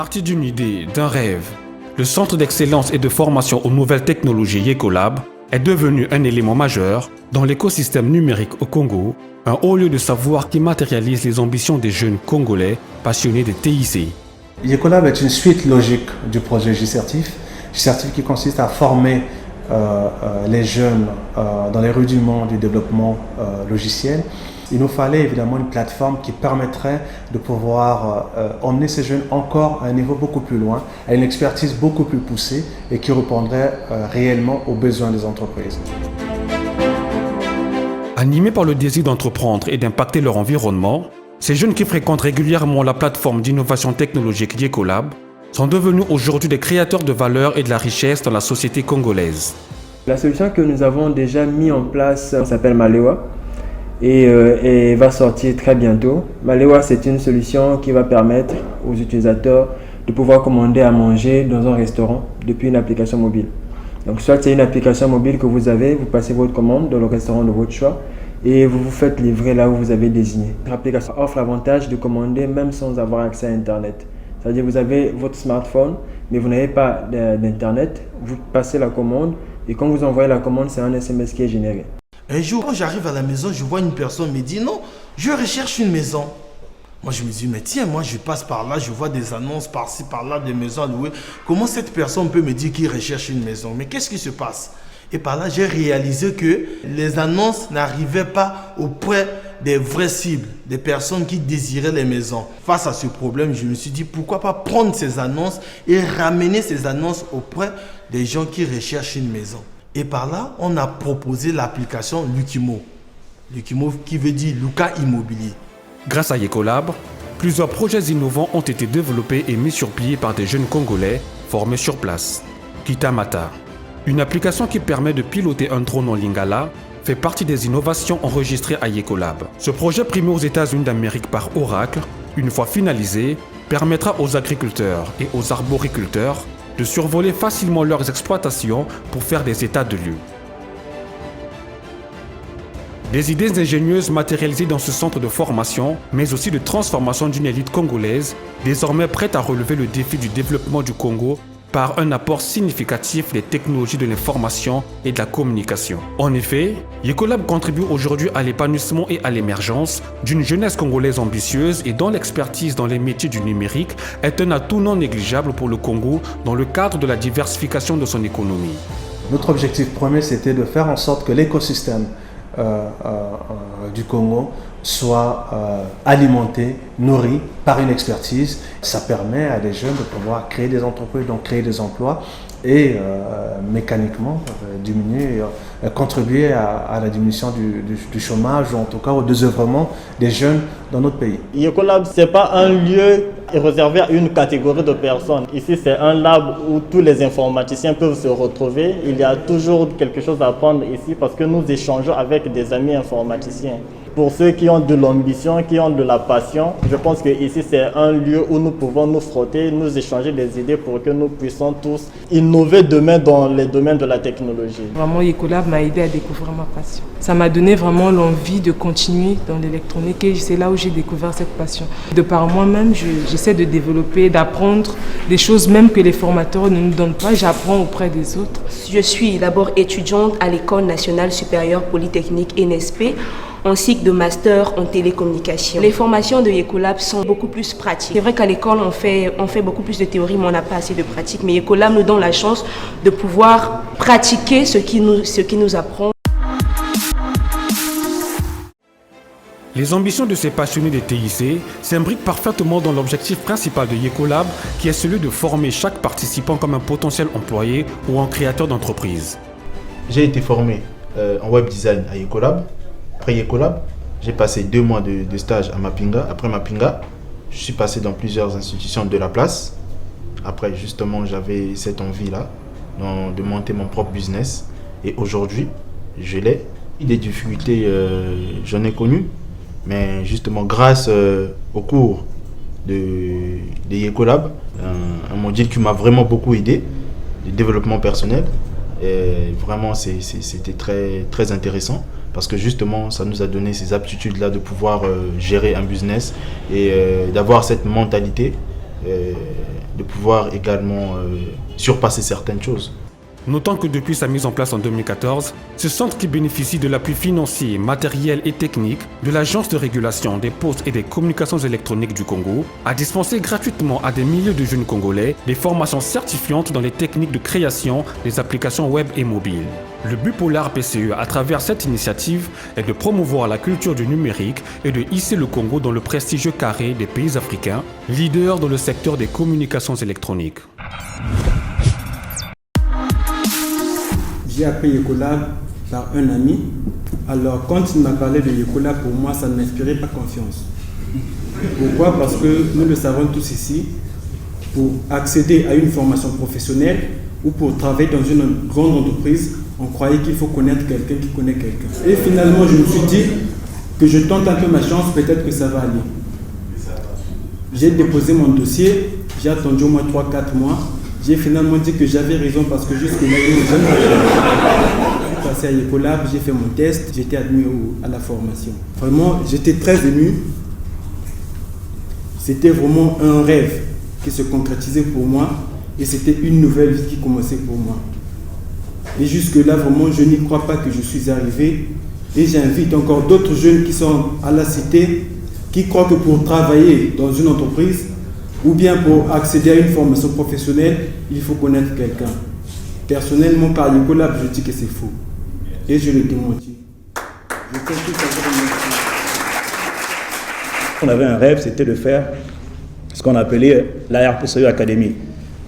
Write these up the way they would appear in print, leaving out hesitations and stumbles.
Parti d'une idée, d'un rêve, le Centre d'excellence et de formation aux nouvelles technologies Yekolab est devenu un élément majeur dans l'écosystème numérique au Congo, un haut lieu de savoir qui matérialise les ambitions des jeunes Congolais passionnés des TIC. Yekolab est une suite logique du projet JCertif. JCertif qui consiste à former les jeunes dans les rudiments du développement logiciel. Il nous fallait évidemment une plateforme qui permettrait de pouvoir emmener ces jeunes encore à un niveau beaucoup plus loin, à une expertise beaucoup plus poussée et qui répondrait réellement aux besoins des entreprises. Animés par le désir d'entreprendre et d'impacter leur environnement, ces jeunes qui fréquentent régulièrement la plateforme d'innovation technologique Yekolab sont devenus aujourd'hui des créateurs de valeur et de la richesse dans la société congolaise. La solution que nous avons déjà mis en place s'appelle Malewa et va sortir très bientôt. Malewa, c'est une solution qui va permettre aux utilisateurs de pouvoir commander à manger dans un restaurant depuis une application mobile. Donc soit c'est une application mobile que vous avez, vous passez votre commande dans le restaurant de votre choix et vous vous faites livrer là où vous avez désigné. L'application offre l'avantage de commander même sans avoir accès à Internet. C'est-à-dire que vous avez votre smartphone, mais vous n'avez pas d'Internet, vous passez la commande et quand vous envoyez la commande, c'est un SMS qui est généré. Un jour, quand j'arrive à la maison, je vois une personne me dire non, je recherche une maison. Moi, je me dis, mais tiens, moi, je passe par là, je vois des annonces par-ci, par-là, des maisons à louer. Comment cette personne peut me dire qu'il recherche une maison? Mais qu'est-ce qui se passe? Et par là, j'ai réalisé que les annonces n'arrivaient pas auprès des vraies cibles, des personnes qui désiraient les maisons. Face à ce problème, je me suis dit, pourquoi pas prendre ces annonces et ramener ces annonces auprès des gens qui recherchent une maison. Et par là, on a proposé l'application Lukimo. Lukimo qui veut dire Luka Immobilier. Grâce à Yekolab, plusieurs projets innovants ont été développés et mis sur pied par des jeunes Congolais formés sur place. Kitamata, une application qui permet de piloter un drone en Lingala, fait partie des innovations enregistrées à Yekolab. Ce projet primé aux États-Unis d'Amérique par Oracle, une fois finalisé, permettra aux agriculteurs et aux arboriculteurs de survoler facilement leurs exploitations pour faire des états de lieux. Des idées ingénieuses matérialisées dans ce centre de formation, mais aussi de transformation d'une élite congolaise, désormais prête à relever le défi du développement du Congo par un apport significatif des technologies de l'information et de la communication. En effet, Yekolab contribue aujourd'hui à l'épanouissement et à l'émergence d'une jeunesse congolaise ambitieuse et dont l'expertise dans les métiers du numérique est un atout non négligeable pour le Congo dans le cadre de la diversification de son économie. Notre objectif premier, c'était de faire en sorte que l'écosystème du Congo soit alimenté, nourri par une expertise. Ça permet à des jeunes de pouvoir créer des entreprises, donc créer des emplois et mécaniquement diminuer, contribuer à la diminution du chômage ou en tout cas au désœuvrement des jeunes dans notre pays. Yekolab, ce n'est pas un lieu réservé à une catégorie de personnes. Ici, c'est un lab où tous les informaticiens peuvent se retrouver. Il y a toujours quelque chose à apprendre ici parce que nous échangeons avec des amis informaticiens. Pour ceux qui ont de l'ambition, qui ont de la passion, je pense que ici c'est un lieu où nous pouvons nous frotter, nous échanger des idées pour que nous puissions tous innover demain dans les domaines de la technologie. Vraiment, Yekolab m'a aidé à découvrir ma passion. Ça m'a donné vraiment l'envie de continuer dans l'électronique et c'est là où j'ai découvert cette passion. De par moi-même, j'essaie de développer, d'apprendre des choses même que les formateurs ne nous donnent pas. J'apprends auprès des autres. Je suis d'abord étudiante à l'École nationale supérieure polytechnique ENSP, en cycle de master en télécommunication. Les formations de Yekolab sont beaucoup plus pratiques. C'est vrai qu'à l'école, on fait beaucoup plus de théorie, mais on n'a pas assez de pratique. Mais Yekolab nous donne la chance de pouvoir pratiquer ce qui nous apprend. Les ambitions de ces passionnés des TIC s'imbriquent parfaitement dans l'objectif principal de Yekolab, qui est celui de former chaque participant comme un potentiel employé ou un créateur d'entreprise. J'ai été formé en web design à Yekolab. Après Yekolab, j'ai passé 2 mois de stage à Mapinga. Après Mapinga, je suis passé dans plusieurs institutions de la place. Après, justement, j'avais cette envie-là de monter mon propre business. Et aujourd'hui, je l'ai. Des difficultés, j'en ai connu. Mais justement, grâce au cours de Yekolab, un module qui m'a vraiment beaucoup aidé, le développement personnel. Et vraiment, c'était très, très intéressant. Parce que justement, ça nous a donné ces aptitudes-là de pouvoir gérer un business et d'avoir cette mentalité de pouvoir également surpasser certaines choses. Notons que depuis sa mise en place en 2014, ce centre qui bénéficie de l'appui financier, matériel et technique de l'Agence de régulation des postes et des communications électroniques du Congo a dispensé gratuitement à des milliers de jeunes Congolais des formations certifiantes dans les techniques de création des applications web et mobiles. Le but pour l'ARPCE à travers cette initiative est de promouvoir la culture du numérique et de hisser le Congo dans le prestigieux carré des pays africains, leaders dans le secteur des communications électroniques. J'ai appris Ecolab par un ami. Alors, quand il m'a parlé de Ecolab, pour moi, ça ne m'inspirait pas confiance. Pourquoi? Parce que nous le savons tous ici, pour accéder à une formation professionnelle ou pour travailler dans une grande entreprise, on croyait qu'il faut connaître quelqu'un qui connaît quelqu'un. Et finalement, je me suis dit que je tente un peu ma chance, peut-être que ça va aller. J'ai déposé mon dossier, j'ai attendu au moins 3-4 mois. J'ai finalement dit que j'avais raison parce que jusque-là, je suis passé à Ecolab, j'ai fait mon test, j'ai été admis à la formation. Vraiment, j'étais très ému. C'était vraiment un rêve qui se concrétisait pour moi et c'était une nouvelle vie qui commençait pour moi. Et jusque-là, vraiment, je n'y crois pas que je suis arrivé. Et j'invite encore d'autres jeunes qui sont à la cité, qui croient que pour travailler dans une entreprise, ou bien pour accéder à une formation professionnelle, il faut connaître quelqu'un. Personnellement, par Ecolab, je dis que c'est faux. Et je le démentis. On avait un rêve, c'était de faire ce qu'on appelait la RPCE Academy.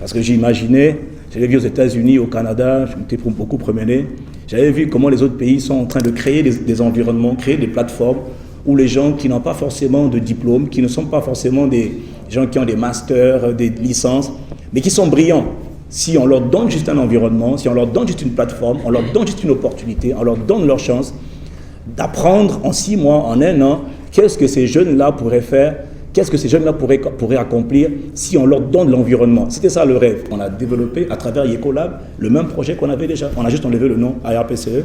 Parce que j'imaginais, j'avais vu aux États-Unis, au Canada, je m'étais beaucoup promené, j'avais vu comment les autres pays sont en train de créer des environnements, créer des plateformes où les gens qui n'ont pas forcément de diplôme, qui ne sont pas forcément des gens qui ont des masters, des licences, mais qui sont brillants. Si on leur donne juste un environnement, si on leur donne juste une plateforme, on leur donne juste une opportunité, on leur donne leur chance d'apprendre en 6 mois, en 1 an, qu'est-ce que ces jeunes-là pourraient faire, qu'est-ce que ces jeunes-là pourraient accomplir si on leur donne l'environnement. C'était ça le rêve. On a développé à travers Ecolab le même projet qu'on avait déjà. On a juste enlevé le nom ARPCE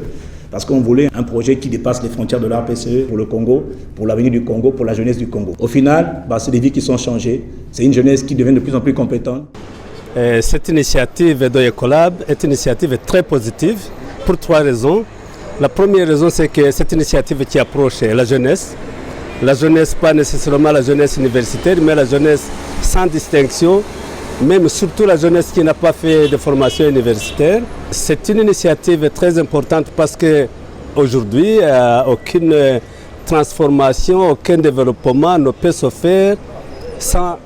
parce qu'on voulait un projet qui dépasse les frontières de l'ARPCE pour le Congo, pour l'avenir du Congo, pour la jeunesse du Congo. Au final, c'est des vies qui sont changées. C'est une jeunesse qui devient de plus en plus compétente. Cette initiative de Ecolab est une initiative très positive pour 3 raisons. La première raison, c'est que cette initiative qui approche la jeunesse, pas nécessairement la jeunesse universitaire, mais la jeunesse sans distinction, même surtout la jeunesse qui n'a pas fait de formation universitaire. C'est une initiative très importante parce qu'aujourd'hui, aucune transformation, aucun développement ne peut se faire sans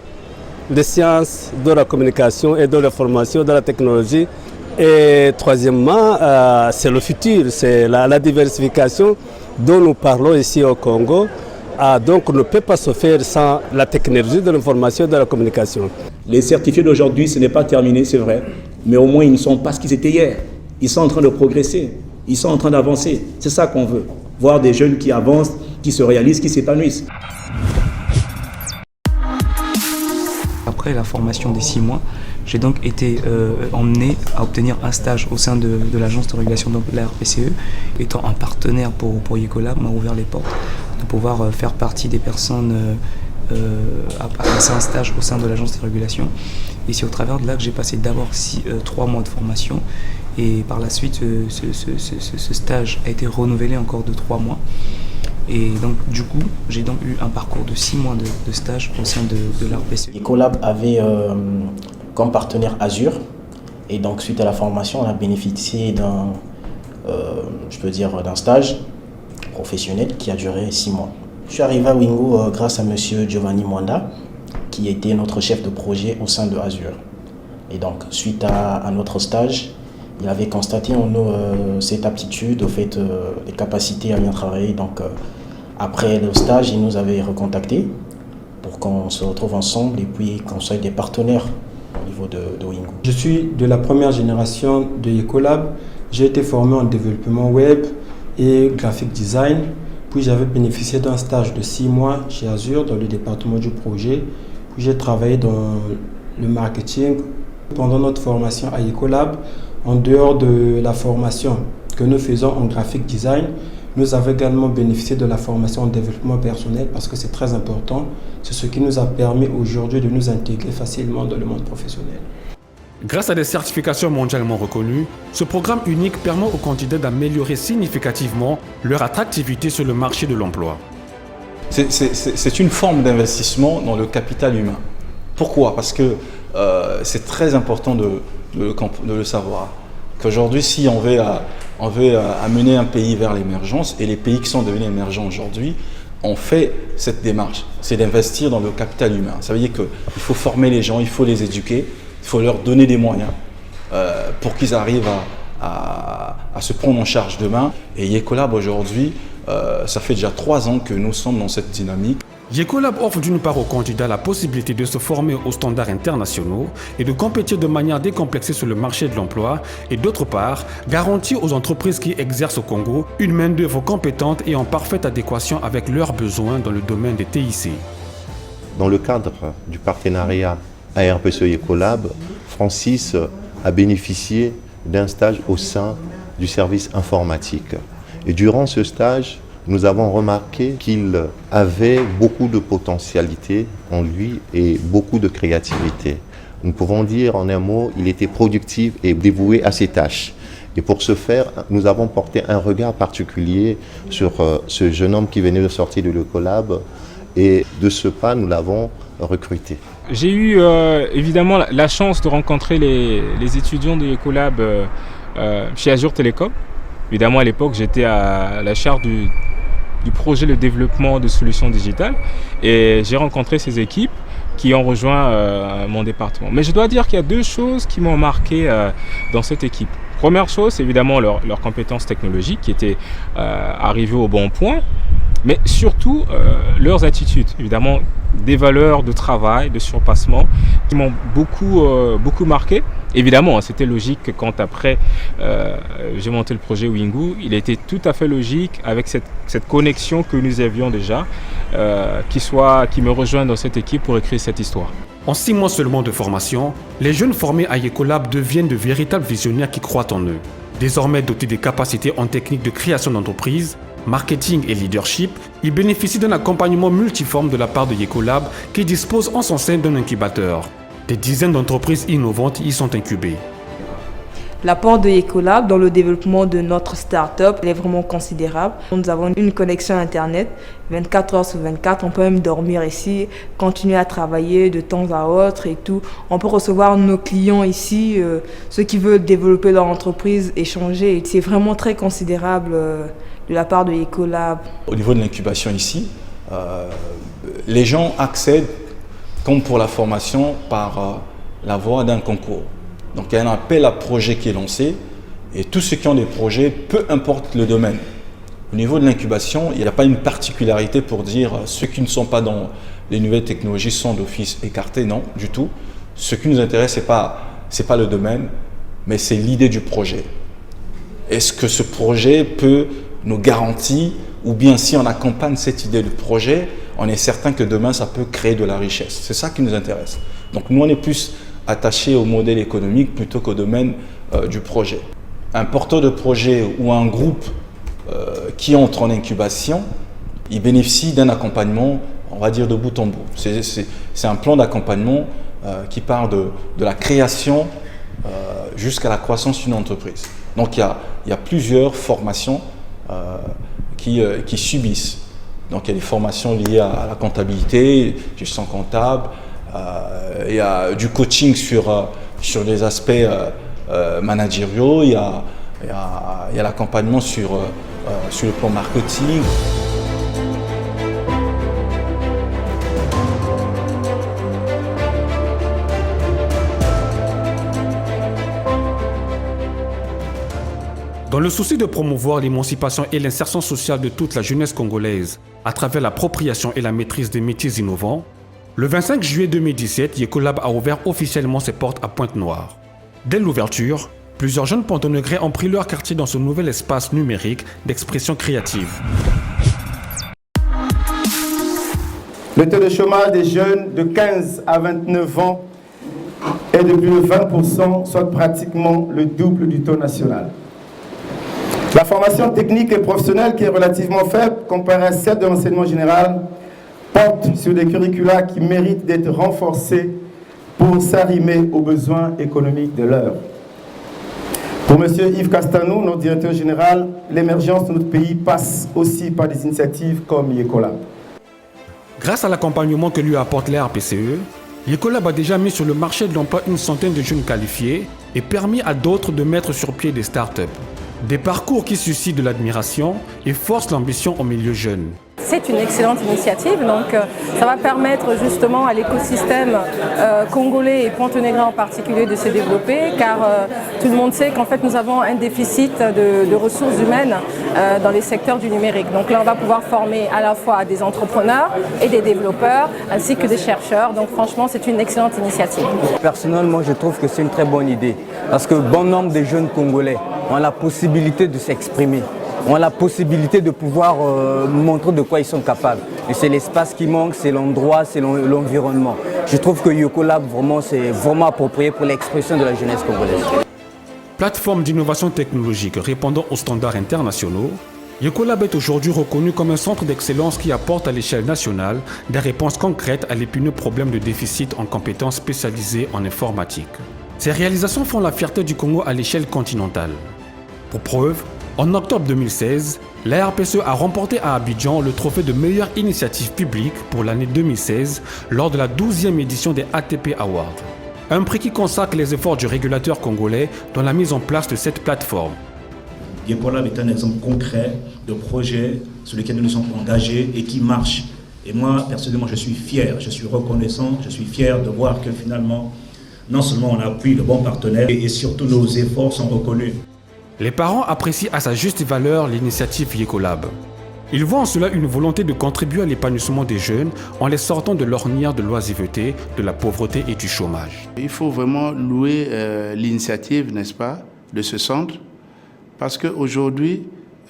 les sciences de la communication et de la formation, de la technologie. Et troisièmement, c'est le futur, c'est la diversification dont nous parlons ici au Congo. Donc on ne peut pas se faire sans la technologie de l'information et de la communication. Les certifiés d'aujourd'hui, ce n'est pas terminé, c'est vrai, mais au moins ils ne sont pas ce qu'ils étaient hier. Ils sont en train de progresser, ils sont en train d'avancer. C'est ça qu'on veut, voir des jeunes qui avancent, qui se réalisent, qui s'épanouissent. Après la formation des 6 mois, j'ai donc été emmené à obtenir un stage au sein de l'agence de régulation de la RPCE. Étant un partenaire pour Ecolab, m'a ouvert les portes de pouvoir faire partie des personnes à passer un stage au sein de l'agence de régulation. Et c'est au travers de là que j'ai passé d'abord 3 mois de formation et par la suite ce stage a été renouvelé encore de 3 mois. Et donc du coup, j'ai donc eu un parcours de 6 mois de stage au sein de l'ARPCE. Ecolab avait comme partenaire Azure et donc suite à la formation, on a bénéficié d'un stage professionnel qui a duré 6 mois. Je suis arrivé à Wingo grâce à monsieur Giovanni Mwanda qui était notre chef de projet au sein de Azure. Et donc suite à notre stage, il avait constaté en nous cette aptitude, au fait, les capacités à bien travailler. Donc après le stage, il nous avait recontactés pour qu'on se retrouve ensemble et puis qu'on soit des partenaires au niveau de Wingo. Je suis de la première génération de Ecolab. J'ai été formé en développement web et graphic design. Puis j'avais bénéficié d'un stage de 6 mois chez Azure dans le département du projet. Puis j'ai travaillé dans le marketing. Pendant notre formation à Ecolab, en dehors de la formation que nous faisons en graphic design, Nous avons également bénéficié de la formation en développement personnel parce que c'est très important. C'est ce qui nous a permis aujourd'hui de nous intégrer facilement dans le monde professionnel. Grâce à des certifications mondialement reconnues, ce programme unique permet aux candidats d'améliorer significativement leur attractivité sur le marché de l'emploi. C'est une forme d'investissement dans le capital humain. Pourquoi? Parce que c'est très important de le savoir. Qu'aujourd'hui, si on veut amener un pays vers l'émergence, et les pays qui sont devenus émergents aujourd'hui, on fait cette démarche, c'est d'investir dans le capital humain. Ça veut dire qu'il faut former les gens, il faut les éduquer, il faut leur donner des moyens pour qu'ils arrivent à se prendre en charge demain. Et Yecolab aujourd'hui, ça fait déjà 3 ans que nous sommes dans cette dynamique. Yecolab offre d'une part aux candidats la possibilité de se former aux standards internationaux et de compétir de manière décomplexée sur le marché de l'emploi et d'autre part, garantit aux entreprises qui exercent au Congo une main-d'œuvre compétente et en parfaite adéquation avec leurs besoins dans le domaine des TIC. Dans le cadre du partenariat ARPCE Yecolab, Francis a bénéficié d'un stage au sein du service informatique. Et durant ce stage, nous avons remarqué qu'il avait beaucoup de potentialité en lui et beaucoup de créativité. Nous pouvons dire en un mot, il était productif et dévoué à ses tâches. Et pour ce faire, nous avons porté un regard particulier sur ce jeune homme qui venait de sortir de Yecolab et de ce pas, nous l'avons recruté. J'ai eu évidemment la chance de rencontrer les étudiants de Yecolab chez Azure Telecom. Évidemment, à l'époque, j'étais à la charge du projet de développement de solutions digitales et j'ai rencontré ces équipes qui ont rejoint mon département. Mais je dois dire qu'il y a 2 choses qui m'ont marqué dans cette équipe. Première chose, c'est évidemment leurs compétences technologiques qui étaient arrivées au bon point, mais surtout leurs attitudes, évidemment des valeurs de travail, de surpassement qui m'ont beaucoup marqué. Évidemment, c'était logique que quand après j'ai monté le projet Wingu, il était tout à fait logique avec cette connexion que nous avions déjà, qui me rejoignent dans cette équipe pour écrire cette histoire. En 6 mois seulement de formation, les jeunes formés à Yecolab deviennent de véritables visionnaires qui croient en eux. Désormais dotés des capacités en technique de création d'entreprise, marketing et leadership, ils bénéficient d'un accompagnement multiforme de la part de Yecolab qui dispose en son sein d'un incubateur. Des dizaines d'entreprises innovantes y sont incubées. L'apport de Yecolab dans le développement de notre start-up est vraiment considérable. Nous avons une connexion Internet 24 heures sur 24. On peut même dormir ici, continuer à travailler de temps à autre et tout. On peut recevoir nos clients ici, ceux qui veulent développer leur entreprise, échanger. C'est vraiment très considérable de la part de Yecolab. Au niveau de l'incubation ici, les gens accèdent, comme pour la formation, par la voie d'un concours. Donc il y a un appel à projet qui est lancé et tous ceux qui ont des projets, peu importe le domaine. Au niveau de l'incubation, il n'y a pas une particularité pour dire ceux qui ne sont pas dans les nouvelles technologies sont d'office écartés, non, du tout. Ce qui nous intéresse, c'est pas le domaine, mais c'est l'idée du projet. Est-ce que ce projet peut nous garantir, ou bien si on accompagne cette idée de projet, on est certain que demain ça peut créer de la richesse. C'est ça qui nous intéresse. Donc nous on est plus attaché au modèle économique plutôt qu'au domaine du projet. Un porteur de projet ou un groupe qui entre en incubation, il bénéficie d'un accompagnement, on va dire de bout en bout. C'est un plan d'accompagnement qui part de la création jusqu'à la croissance d'une entreprise. Donc il y a plusieurs formations qui subissent. Donc il y a des formations liées à la comptabilité, gestion comptable, il y a du coaching sur les aspects managériaux, il y a l'accompagnement sur le plan marketing. Dans le souci de promouvoir l'émancipation et l'insertion sociale de toute la jeunesse congolaise à travers l'appropriation et la maîtrise des métiers innovants, le 25 juillet 2017, Yecolab a ouvert officiellement ses portes à Pointe-Noire. Dès l'ouverture, plusieurs jeunes Pontonegrais ont pris leur quartier dans ce nouvel espace numérique d'expression créative. Le taux de chômage des jeunes de 15 à 29 ans est de plus de 20%, soit pratiquement le double du taux national. La formation technique et professionnelle, qui est relativement faible comparée à celle de l'enseignement général, porte sur des curricula qui méritent d'être renforcés pour s'arrimer aux besoins économiques de l'heure. Pour M. Yves Castanou, notre directeur général, l'émergence de notre pays passe aussi par des initiatives comme Yecolab. Grâce à l'accompagnement que lui apporte l'ARPCE, Yecolab a déjà mis sur le marché de l'emploi une centaine de jeunes qualifiés et permis à d'autres de mettre sur pied des startups. Des parcours qui suscitent de l'admiration et forcent l'ambition au milieu jeune. C'est une excellente initiative, donc ça va permettre justement à l'écosystème congolais et pontonégrin en particulier de se développer, car tout le monde sait qu'en fait nous avons un déficit de ressources humaines dans les secteurs du numérique. Donc là on va pouvoir former à la fois des entrepreneurs et des développeurs ainsi que des chercheurs, donc franchement c'est une excellente initiative. Personnellement je trouve que c'est une très bonne idée parce que bon nombre de jeunes Congolais ont la possibilité de s'exprimer, ont la possibilité de pouvoir montrer de quoi ils sont capables. Et c'est l'espace qui manque, c'est l'endroit, c'est l'environnement. Je trouve que Yecolab, c'est vraiment approprié pour l'expression de la jeunesse congolaise. Plateforme d'innovation technologique répondant aux standards internationaux, Yecolab est aujourd'hui reconnu comme un centre d'excellence qui apporte à l'échelle nationale des réponses concrètes à l'épineux problème de déficit en compétences spécialisées en informatique. Ces réalisations font la fierté du Congo à l'échelle continentale. Pour preuve, en octobre 2016, la RPCE a remporté à Abidjan le trophée de meilleure initiative publique pour l'année 2016 lors de la 12e édition des ATP Awards. Un prix qui consacre les efforts du régulateur congolais dans la mise en place de cette plateforme. Yecolab est un exemple concret de projet sur lequel nous nous sommes engagés et qui marche. Et moi, personnellement, je suis fier, je suis reconnaissant, je suis fier de voir que finalement, non seulement on appuie le bon partenaire et surtout nos efforts sont reconnus. Les parents apprécient à sa juste valeur l'initiative Yecolab. Ils voient en cela une volonté de contribuer à l'épanouissement des jeunes en les sortant de l'ornière de l'oisiveté, de la pauvreté et du chômage. Il faut vraiment louer l'initiative, n'est-ce pas, de ce centre, parce qu'aujourd'hui,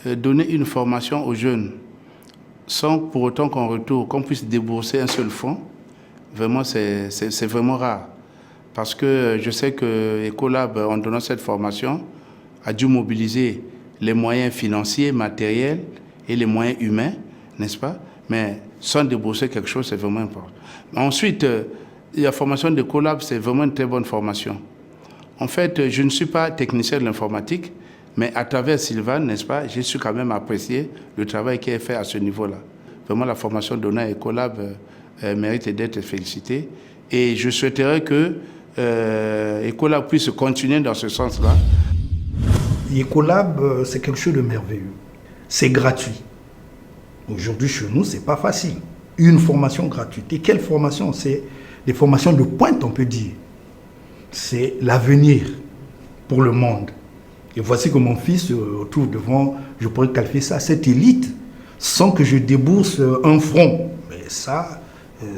donner une formation aux jeunes sans pour autant qu'on puisse débourser un seul fonds, vraiment c'est vraiment rare. Parce que je sais que Yecolab, en donnant cette formation, a dû mobiliser les moyens financiers, matériels et les moyens humains, n'est-ce pas? Mais sans débourser quelque chose, c'est vraiment important. Ensuite, la formation de Yecolab, c'est vraiment une très bonne formation. En fait, je ne suis pas technicien de l'informatique, mais à travers Sylvain, n'est-ce pas, j'ai su quand même apprécier le travail qui est fait à ce niveau-là. Vraiment, la formation donnée à Yecolab mérite d'être félicitée. Et je souhaiterais que Yecolab puisse continuer dans ce sens-là. Yecolab, c'est quelque chose de merveilleux. C'est gratuit. Aujourd'hui, chez nous, c'est pas facile. Une formation gratuite. Et quelle formation? C'est des formations de pointe, on peut dire. C'est l'avenir pour le monde. Et voici que mon fils se retrouve devant, je pourrais qualifier ça, cette élite, sans que je débourse un franc. Mais ça,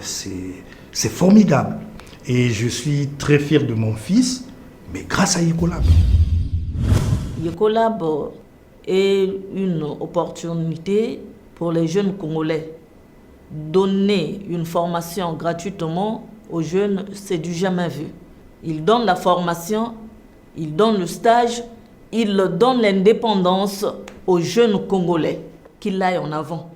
c'est formidable. Et je suis très fier de mon fils, mais grâce à Yecolab. Yecolab est une opportunité pour les jeunes Congolais. Donner une formation gratuitement aux jeunes, c'est du jamais vu. Ils donnent la formation, ils donnent le stage, ils donnent l'indépendance aux jeunes Congolais. Qu'ils aillent en avant.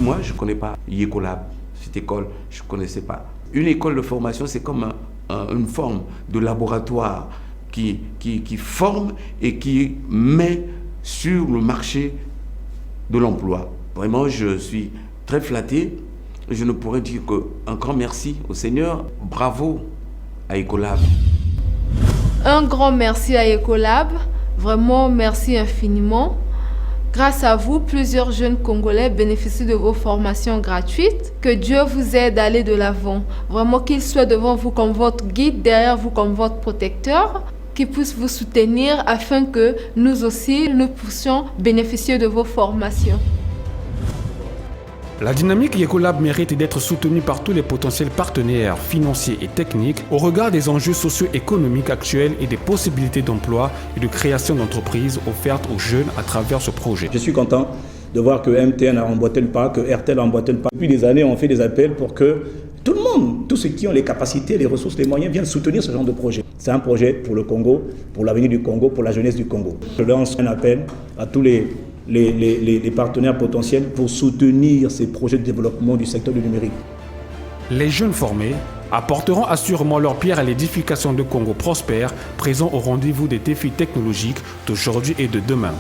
Moi, je ne connais pas Yecolab, cette école, je ne connaissais pas. Une école de formation, c'est comme une forme de laboratoire qui forme et qui met sur le marché de l'emploi. Vraiment, je suis très flatté. Je ne pourrais dire qu'un grand merci au Seigneur. Bravo à Yecolab. Un grand merci à Yecolab. Vraiment, merci infiniment. Grâce à vous, plusieurs jeunes Congolais bénéficient de vos formations gratuites. Que Dieu vous aide à aller de l'avant. Vraiment qu'il soit devant vous comme votre guide, derrière vous comme votre protecteur, qu'il puisse vous soutenir afin que nous aussi, nous puissions bénéficier de vos formations. La dynamique Yecolab mérite d'être soutenue par tous les potentiels partenaires financiers et techniques au regard des enjeux socio-économiques actuels et des possibilités d'emploi et de création d'entreprises offertes aux jeunes à travers ce projet. Je suis content de voir que MTN a emboîté le pas, que RTL a emboîté le pas. Depuis des années, on fait des appels pour que Tout le monde, tous ceux qui ont les capacités, les ressources, les moyens viennent soutenir ce genre de projet. C'est un projet pour le Congo, pour l'avenir du Congo, pour la jeunesse du Congo. Je lance un appel à tous les partenaires potentiels pour soutenir ces projets de développement du secteur du numérique. Les jeunes formés apporteront assurément leur pierre à l'édification de Congo prospère, présent au rendez-vous des défis technologiques d'aujourd'hui et de demain.